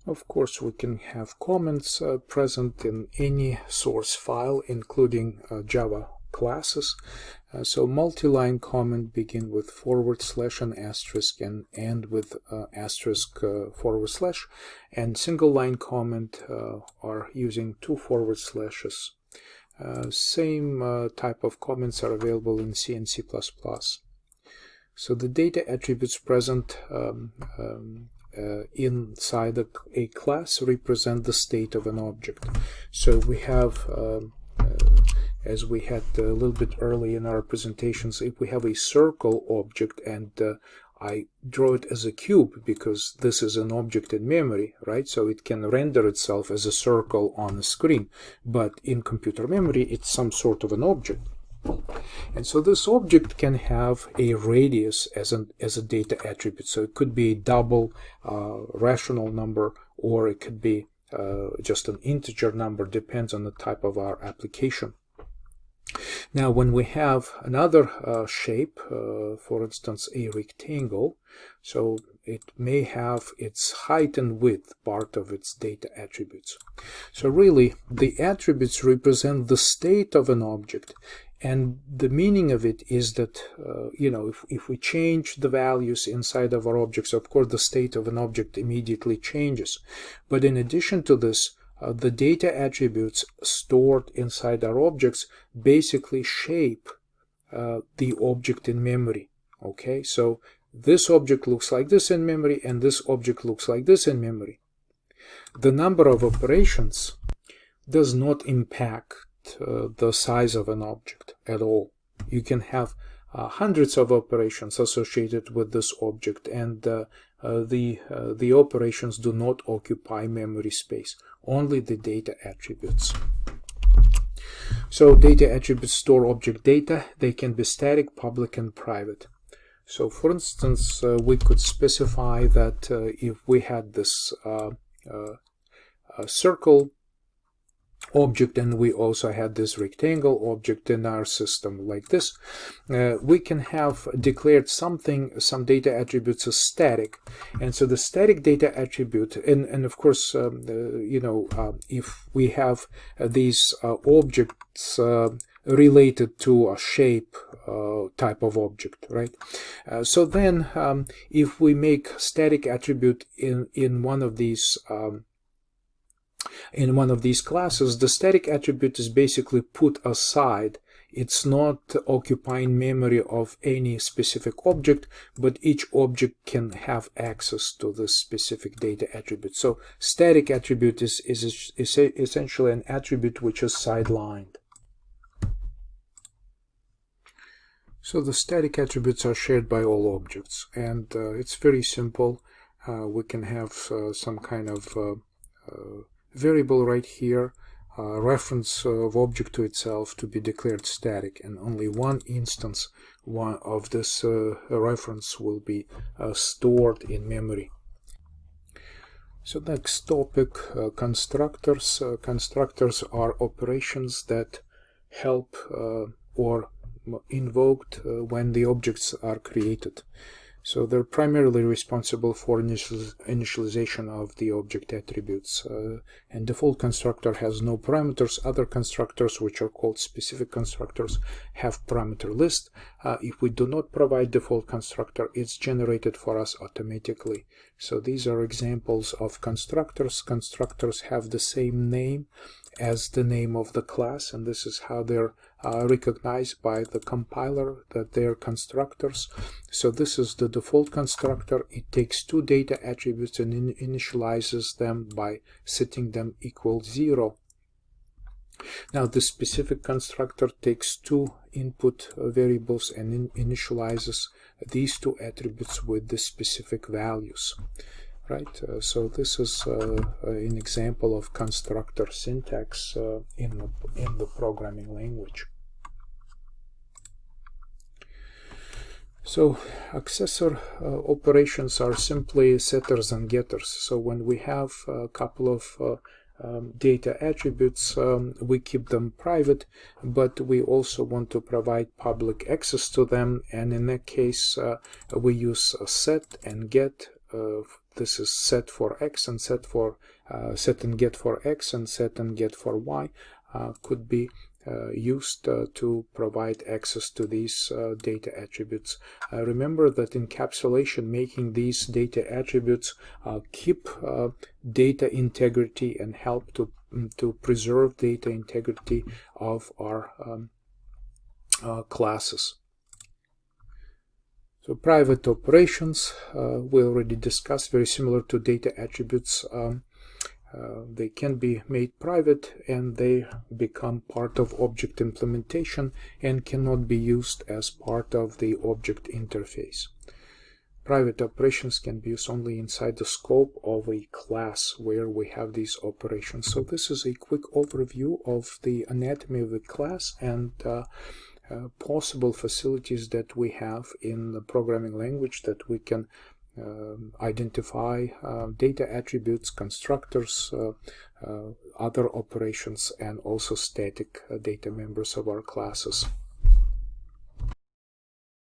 Of course, we can have comments present in any source file, including Java classes. So multi-line comment begin with / and asterisk and end with asterisk / and single line comment are using 2 /. Same type of comments are available in C and C++. So the data attributes present inside a class represent the state of an object. So we have, as we had a little bit early in our presentations, if we have a circle object and I draw it as a cube because this is an object in memory, right? So it can render itself as a circle on the screen, but in computer memory it's some sort of an object. And so this object can have a radius as a data attribute. So it could be a double rational number, or it could be just an integer number, depends on the type of our application. Now when we have another shape, for instance a rectangle, so it may have its height and width part of its data attributes. So really the attributes represent the state of an object. And the meaning of it is that, if we change the values inside of our objects, of course, the state of an object immediately changes. But in addition to this, the data attributes stored inside our objects basically shape the object in memory. Okay, so this object looks like this in memory, and this object looks like this in memory. The number of operations does not impact the size of an object at all. You can have hundreds of operations associated with this object, and the operations do not occupy memory space, only the data attributes. So data attributes store object data. They can be static, public, and private. So for instance, we could specify that if we had this circle object and we also had this rectangle object in our system like this, we can have declared some data attributes as static. And so the static data attribute, and of course if we have these objects related to a shape type of object, right? So then if we make static attribute in one of these classes, the static attribute is basically put aside. It's not occupying memory of any specific object, but each object can have access to this specific data attribute. So static attribute is essentially an attribute which is sidelined. So the static attributes are shared by all objects, and it's very simple. We can have some kind of variable right here, reference of object to itself to be declared static, and only one instance of this reference will be stored in memory. So next topic, constructors. Constructors are operations that help or invoked when the objects are created. So they're primarily responsible for initialization of the object attributes. And default constructor has no parameters. Other constructors, which are called specific constructors, have parameter list. If we do not provide default constructor, it's generated for us automatically. So these are examples of constructors. Constructors have the same name as the name of the class, and this is how they're recognized by the compiler, that they're constructors. So this is the default constructor. It takes two data attributes and initializes them by setting them equal 0. Now the specific constructor takes two input variables and initializes these two attributes with the specific values. Right, so this is an example of constructor syntax in the programming language. So accessor operations are simply setters and getters. So when we have a couple of data attributes, we keep them private, but we also want to provide public access to them, and in that case we use set and get this is set for x and set and get for x and set and get for y, could be used to provide access to these data attributes. Remember that encapsulation, making these data attributes keep data integrity and help to preserve data integrity of our classes. So private operations we already discussed, very similar to data attributes. They can be made private and they become part of object implementation and cannot be used as part of the object interface. Private operations can be used only inside the scope of a class where we have these operations. So this is a quick overview of the anatomy of the class and possible facilities that we have in the programming language that we can identify data attributes, constructors, other operations, and also static data members of our classes.